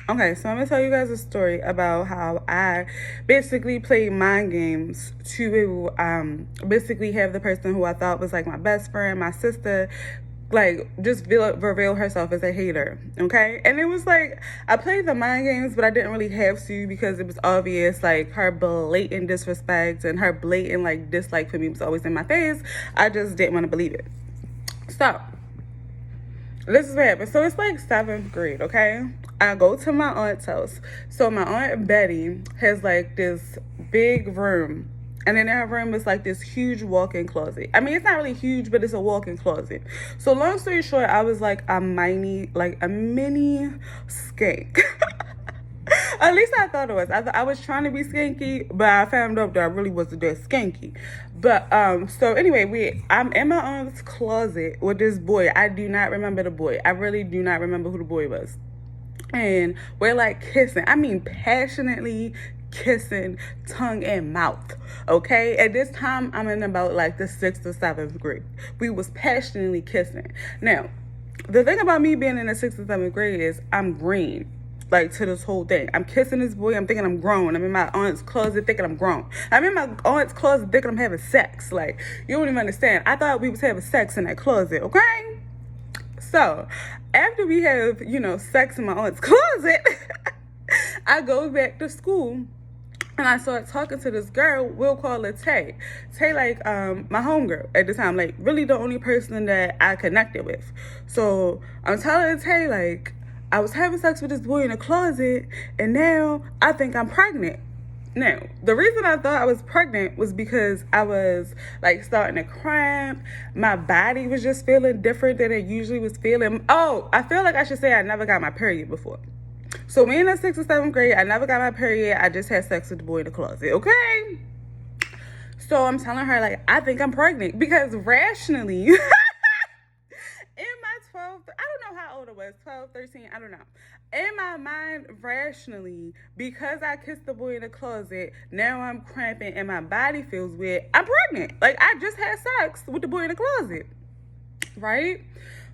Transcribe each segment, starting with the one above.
Okay, so I'm gonna tell you guys a story about how I basically played mind games to basically have the person who I thought was like my best friend, my sister, like just reveal herself as a hater. Okay, and it was like I played the mind games, but I didn't really have to because it was obvious, like her blatant disrespect and her blatant like dislike for me was always in my face. I just didn't want to believe it. So this is what happened. So it's like seventh grade, okay? I go to my aunt's house. So my aunt Betty has like this big room. And in her room is like this huge walk-in closet. I mean, it's not really huge, but it's a walk-in closet. So long story short, I was like a mini skank. At least I thought it was. I was trying to be skanky, but I found out that I really wasn't that skanky. But so anyway, I'm in my aunt's closet with this boy. I do not remember the boy. I really do not remember who the boy was. And we're like kissing. I mean, passionately kissing, tongue and mouth. Okay. At this time, I'm in about like the 6th or 7th grade. We was passionately kissing. Now, the thing about me being in the 6th or 7th grade is I'm green. Like, to this whole thing. I'm kissing this boy. I'm thinking I'm grown. I'm in my aunt's closet thinking I'm grown. I'm in my aunt's closet thinking I'm having sex. Like, you don't even understand. I thought we was having sex in that closet, okay? So, after we have, sex in my aunt's closet, I go back to school. And I started talking to this girl, we'll call her Tay. Tay, like, my homegirl at the time. Like, really the only person that I connected with. So, I'm telling Tay, like, I was having sex with this boy in the closet, and now I think I'm pregnant. Now, the reason I thought I was pregnant was because I was, like, starting to cramp. My body was just feeling different than it usually was feeling. Oh, I feel like I should say I never got my period before. So me in the 6th or 7th grade, I never got my period. I just had sex with the boy in the closet, okay? So I'm telling her, like, I think I'm pregnant because rationally, in my 12th, I don't know how old it was, 12, 13, I don't know. In my mind, rationally, because I kissed the boy in the closet, now I'm cramping and my body feels weird, I'm pregnant. Like, I just had sex with the boy in the closet, right?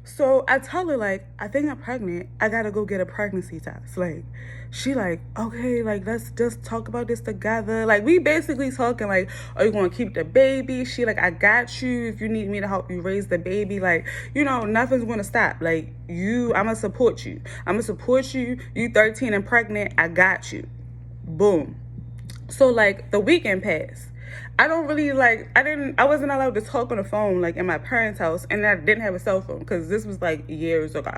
So I tell her, like, I think I'm pregnant. I gotta go get a pregnancy test. Like, she like, okay, like, let's just talk about this together. Like, we basically talking, like, are you gonna keep the baby? She like, I got you if you need me to help you raise the baby. Like, nothing's gonna stop. Like, I'ma support you. I'ma support you. You 13 and pregnant. I got you. Boom. So, like, the weekend passed. I wasn't allowed to talk on the phone, like, in my parents' house, and I didn't have a cell phone, because this was, like, years ago.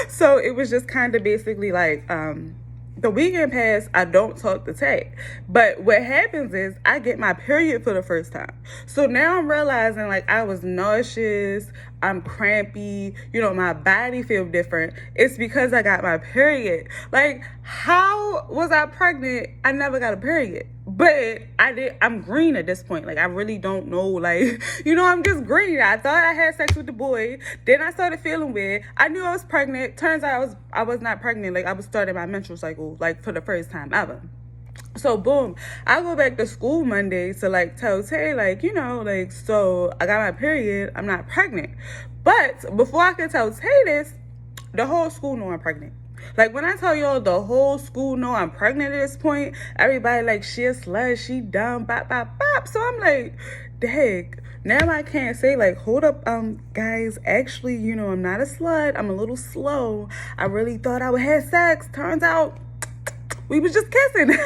So, it was just kind of basically, like, the weekend passed, I don't talk to Tay. But what happens is, I get my period for the first time. So, now I'm realizing, like, I was nauseous, I'm crampy, my body feel different. It's because I got my period. Like, how was I pregnant? I never got a period. But I'm green at this point. Like, I really don't know. Like, I'm just green. I thought I had sex with the boy. Then I started feeling weird. I knew I was pregnant. Turns out I was not pregnant. Like, I was starting my menstrual cycle, like, for the first time ever. So, boom, I go back to school Monday to, like, tell Tay, like, so I got my period. I'm not pregnant. But before I could tell Tay this, the whole school know I'm pregnant. Like, when I tell y'all the whole school know I'm pregnant at this point, everybody like, she a slut, she dumb, bop, bop, bop. So I'm like, dang, now I can't say, like, hold up, guys, actually, I'm not a slut. I'm a little slow. I really thought I would have sex. Turns out we was just kissing.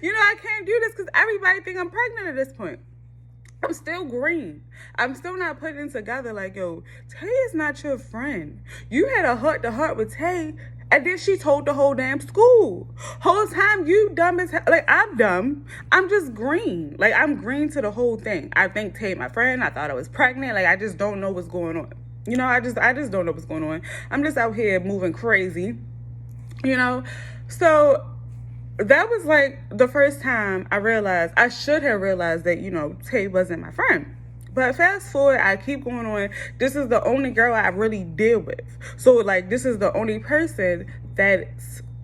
I can't do this because everybody think I'm pregnant at this point. I'm still green. I'm still not putting it together like, yo, Tay is not your friend. You had a heart-to-heart with Tay, and then she told the whole damn school. Whole time you dumb as hell. Like, I'm dumb. I'm just green. Like, I'm green to the whole thing. I think Tay my friend. I thought I was pregnant. Like, I just don't know what's going on. I just don't know what's going on. I'm just out here moving crazy. So that was like the first time I should have realized that, Tay wasn't my friend. But fast forward, I keep going on. This is the only girl I really deal with. So, like, this is the only person that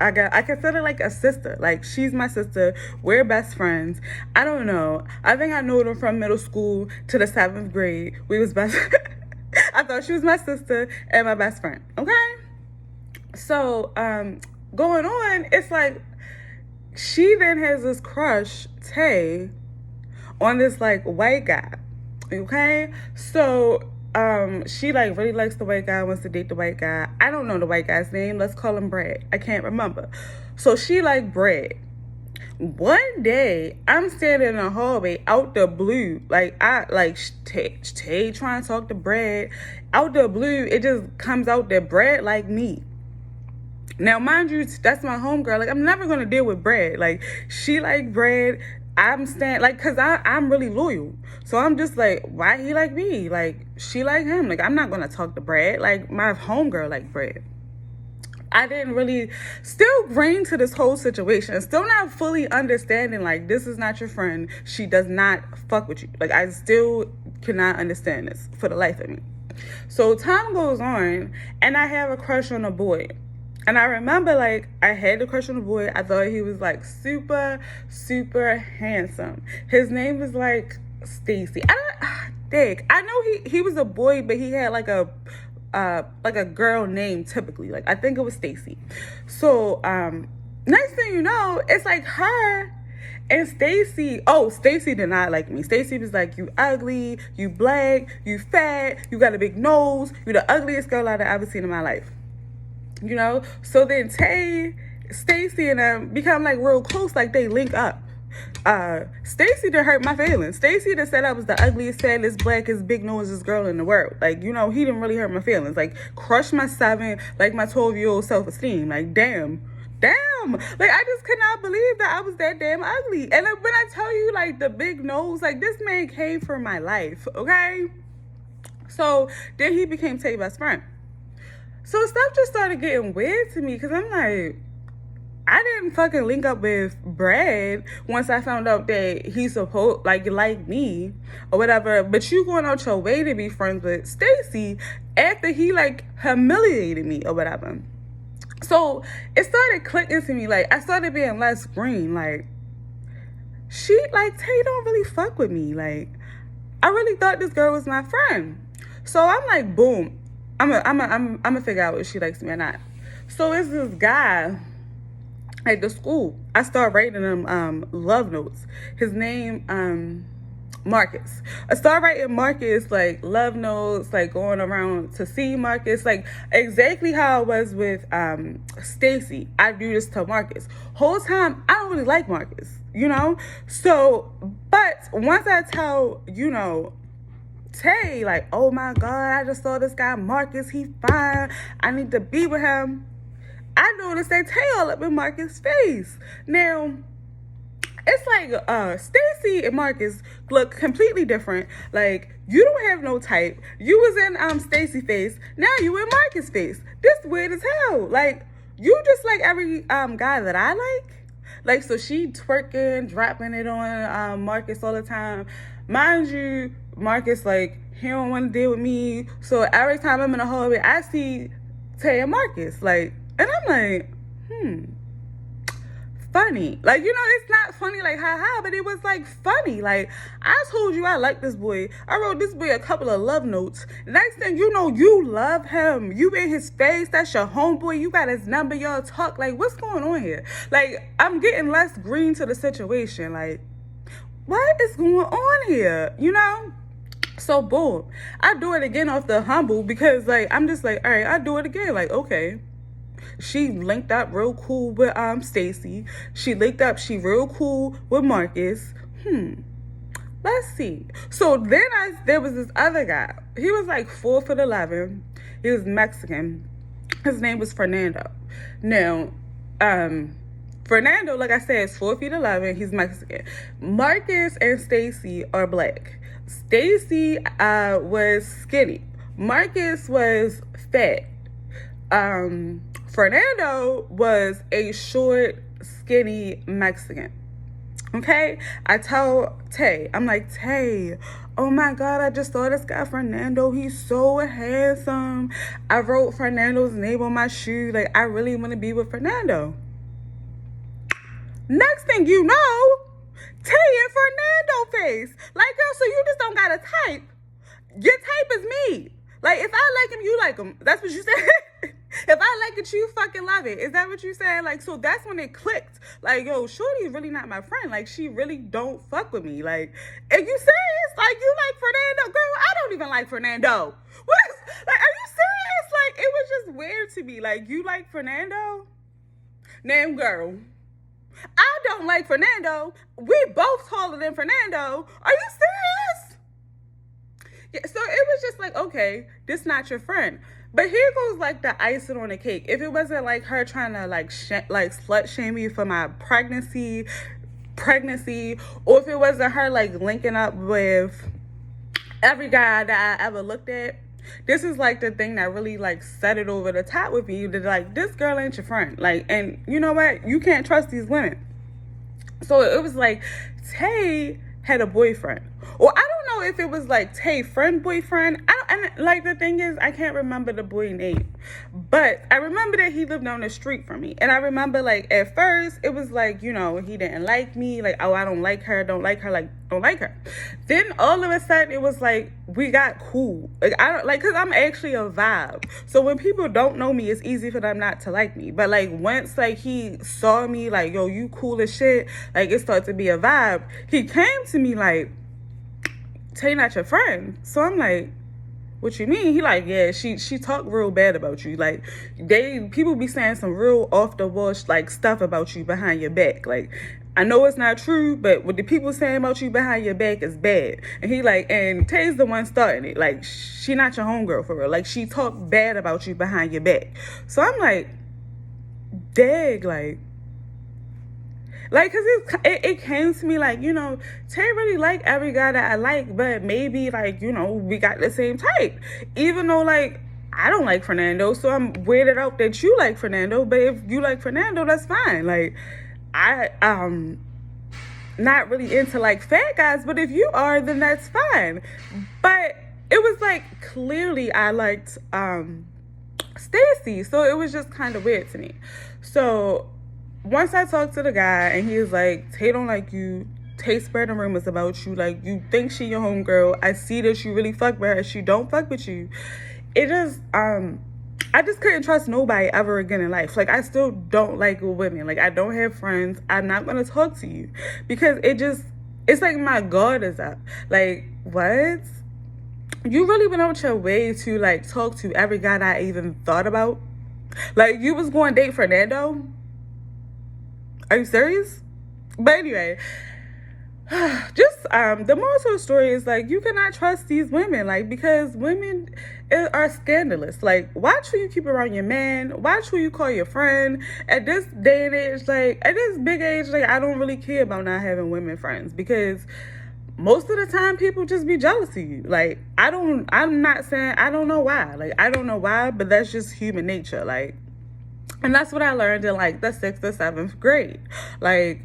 I consider like a sister. Like, she's my sister. We're best friends. I don't know. I think I know them from middle school to the 7th grade. We was best. I thought she was my sister and my best friend. Okay. So, going on, it's like she then has this crush, Tay, on this like white guy. Okay? So she like really likes the white guy, wants to date the white guy. I don't know the white guy's name. Let's call him Brad. I can't remember. So she like Brad. One day, I'm standing in the hallway out the blue. Like, Tay trying to talk to Brad. Out the blue, it just comes out that Brad like me. Now, mind you, that's my homegirl. Like, I'm never going to deal with Brad. Like, she like Brad. Because I'm really loyal. So I'm just like, why he like me? Like, she like him. Like, I'm not going to talk to Brad. Like, my homegirl like Brad. I didn't really, still green to this whole situation. Still not fully understanding, like, this is not your friend. She does not fuck with you. Like, I still cannot understand this for the life of me. So time goes on, and I have a crush on a boy. And I remember, like, I had a crush on a boy. I thought he was, like, super, super handsome. His name was, like, Stacy. I know he was a boy, but he had, like a girl name typically. Like, I think it was Stacy. So, next thing you know, it's like her and Stacy. Oh, Stacy did not like me. Stacy was like, you ugly, you black, you fat, you got a big nose, you the ugliest girl I've ever seen in my life. You know? So then Stacy and them become like real close, like they link up. Stacy done hurt my feelings. Stacy done said I was the ugliest, saddest, blackest, big nosest girl in the world. Like, you know, he didn't really hurt my feelings. Like, crushed my 12-year-old self-esteem. Like, damn. Like, I just could not believe that I was that damn ugly. And like, when I tell you, like, the big nose, like, this man came for my life, okay? So then he became Tay's best friend. So stuff just started getting weird to me because I'm like, I didn't fucking link up with Brad once I found out that he's supposed like me or whatever. But you going out your way to be friends with Stacy after he like humiliated me or whatever. So it started clicking to me. Like, I started being less green. Like, Tay don't really fuck with me. Like, I really thought this girl was my friend. So I'm like, boom. I'm gonna figure out if she likes me or not. So it's this guy at the school. I start writing him love notes. His name Marcus. I start writing Marcus like love notes, like going around to see Marcus, like exactly how I was with Stacy. I do this to Marcus. Whole time I don't really like Marcus, you know? So, but once I tell, you know, Tay, like, oh my God, I just saw this guy Marcus, he fine, I need to be with him, I noticed that Tay all up in Marcus' face. Now, it's like Stacy and Marcus look completely different. Like, you don't have no type. You was in Stacy face, now you in Marcus face. This weird as hell. Like, you just like every guy that I like. Like, so she twerking, dropping it on Marcus all the time. Mind you, Marcus, like, he don't want to deal with me. So every time I'm in the hallway, I see Tay and Marcus. Like, and I'm like, funny. Like, you know, it's not funny like ha, but it was like funny. Like, I told you I like this boy. I wrote this boy a couple of love notes. Next thing you know, you love him. You in his face. That's your homeboy. You got his number. Y'all talk. Like, what's going on here? Like, I'm getting less green to the situation. Like, what is going on here? You know? So, boom. I do it again off the humble because, like, I'm just like, all right, I do it again. Like, okay. She linked up real cool with Stacy. She linked up, she real cool with Marcus. Let's see. So then there was this other guy. He was like 4'11". He was Mexican. His name was Fernando. Now, Fernando, like I said, is 4'11". He's Mexican. Marcus and Stacy are black. Stacy was skinny. Marcus was fat. Fernando was a short, skinny Mexican. Okay? I tell Tay, I'm like, Tay, oh my God, I just saw this guy Fernando. He's so handsome. I wrote Fernando's name on my shoe. Like, I really want to be with Fernando. Next thing you know, Tay and Fernando face. Like, girl, so you just don't got a type. Your type is me. Like, if I like him, you like him. That's what you said. If I like it, you fucking love it. Is that what you saying? Like, so that's when it clicked. Like, yo, Shorty's really not my friend. Like, she really don't fuck with me. Like, are you serious? Like, you like Fernando? Girl, I don't even like Fernando. What is, like, are you serious? Like, it was just weird to me. Like, you like Fernando? Name girl. I don't like Fernando. We both taller than Fernando. Are you serious? Yeah, so it was just like, okay, this not your friend. But here goes like the icing on the cake. If it wasn't like her trying to like slut shame me for my pregnancy, or if it wasn't her like linking up with every guy that I ever looked at, this is like the thing that really like set it over the top with me. That like, this girl ain't your friend. Like, and you know what? You can't trust these women. So it was like Tay had a boyfriend. Or I don't know if it was like Tay friend boyfriend. And like the thing is, I can't remember the boy name. But I remember that he lived down the street from me. And I remember like at first it was like, you know, he didn't like me. Like, oh, I don't like her, like don't like her. Then all of a sudden it was like we got cool. Like I don't like, cause I'm actually a vibe. So when people don't know me, it's easy for them not to like me. But like once like he saw me like, yo, you cool as shit, like it started to be a vibe. He came to me like, Tay not your friend. So I'm like, what you mean? He like, yeah, she talked real bad about you. Like people be saying some real off the wall like stuff about you behind your back. Like I know it's not true, but what the people saying about you behind your back is bad. And he like, and Tay's the one starting it. Like she not your homegirl for real. Like she talked bad about you behind your back. So I'm like, dag, like, cause it came to me like, you know, Tay really like every guy that I like, but maybe like, you know, we got the same type. Even though like I don't like Fernando, so I'm weirded out that you like Fernando. But if you like Fernando, that's fine. Like I not really into like fat guys, but if you are, then that's fine. But it was like clearly I liked Stacy, so it was just kind of weird to me. So once I talked to the guy and he was like, Tay don't like you, Tay spreading rumors about you, like you think she your homegirl, I see that you really fuck with her, she don't fuck with you. It just I just couldn't trust nobody ever again in life. Like I still don't like women. Like I don't have friends. I'm not gonna talk to you because it's like my guard is up. Like what? You really went out your way to like talk to every guy that I even thought about? Like you was going to date Fernando? Are you serious? But anyway, just the moral to the story is like you cannot trust these women, like because women are scandalous. Like watch who you keep around your man, watch who you call your friend. At this day and age, like at this big age, like I don't really care about not having women friends because most of the time people just be jealous of you. Like I'm not saying I don't know why. Like I don't know why, but that's just human nature. Like, and that's what I learned in like the 6th or 7th grade. Like,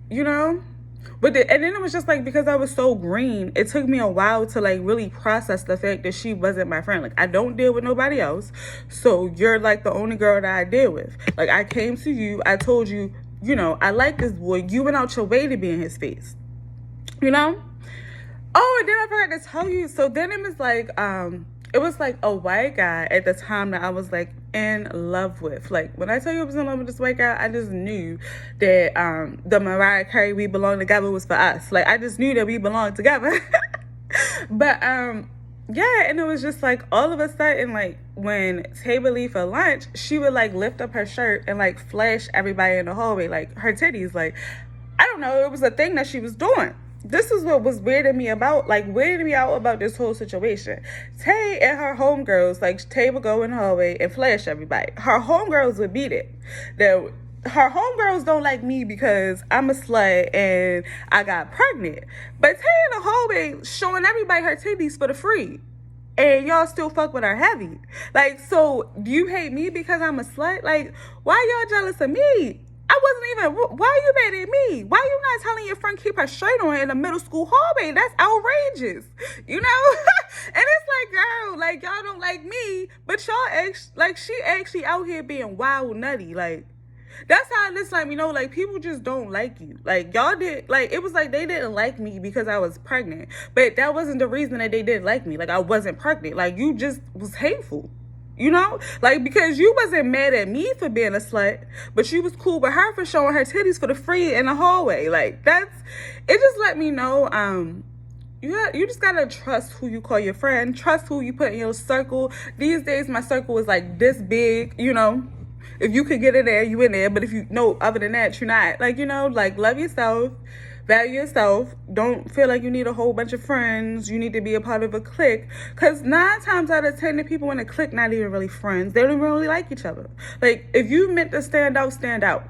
you know, and then it was just like because I was so green, it took me a while to like really process the fact that she wasn't my friend. Like I don't deal with nobody else, so you're like the only girl that I deal with. Like I came to you, I told you, you know, I like this boy. You went out your way to be in his face, you know. Oh, and then I forgot to tell you. So then it was like a white guy at the time that I was like in love with. Like when I tell you I was in love with this white guy, I just knew that the Mariah Carey "We Belong Together" was for us. Like I just knew that we belonged together. But yeah, and it was just like all of a sudden, like when Tay would leave for lunch, she would like lift up her shirt and like flash everybody in the hallway, like her titties. Like I don't know, it was a thing that she was doing. This is what was weirding me out about this whole situation. Tay and her homegirls, like Tay would go in the hallway and flash everybody. Her homegirls would beat it. Her homegirls don't like me because I'm a slut and I got pregnant. But Tay in the hallway showing everybody her titties for the free. And y'all still fuck with her heavy. Like, so do you hate me because I'm a slut? Like, why y'all jealous of me? I wasn't even, why are you mad at me? Why are you not telling your friend keep her shirt on in the middle school hallway? That's outrageous, you know? And it's like, girl, like, y'all don't like me, but y'all, like, she actually out here being wild nutty. Like, that's how this let me know, like, people just don't like you. Like, y'all did, like, it was like they didn't like me because I was pregnant. But that wasn't the reason that they didn't like me. Like, I wasn't pregnant. Like, you just was hateful. You know, like, because you wasn't mad at me for being a slut, but you was cool with her for showing her titties for the free in the hallway. Like, it just let me know, you just gotta trust who you call your friend, trust who you put in your circle. These days, my circle is like this big, you know. If you could get in there, you in there. But if you know, other than that, you're not. Like, you know, like, love yourself, value yourself. Don't feel like you need a whole bunch of friends. You need to be a part of a clique. Because 9 times out of 10, the people in a clique not even really friends. They don't even really like each other. Like, if you meant to stand out, stand out.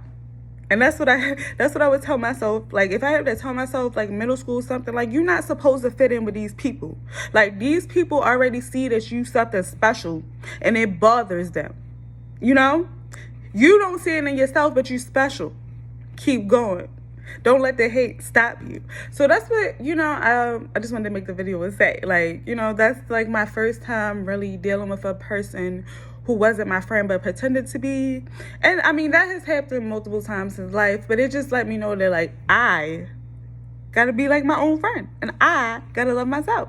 And that's what I would tell myself. Like, if I had to tell myself, like, middle school, something, like, you're not supposed to fit in with these people. Like, these people already see that you something special, and it bothers them. You know? You don't see it in yourself, but you special. Keep going. Don't let the hate stop you. So that's what, you know, I just wanted to make the video and say, like, you know, that's like my first time really dealing with a person who wasn't my friend but pretended to be. And I mean, that has happened multiple times in life, but it just let me know that, like, I gotta be like my own friend, and I gotta love myself.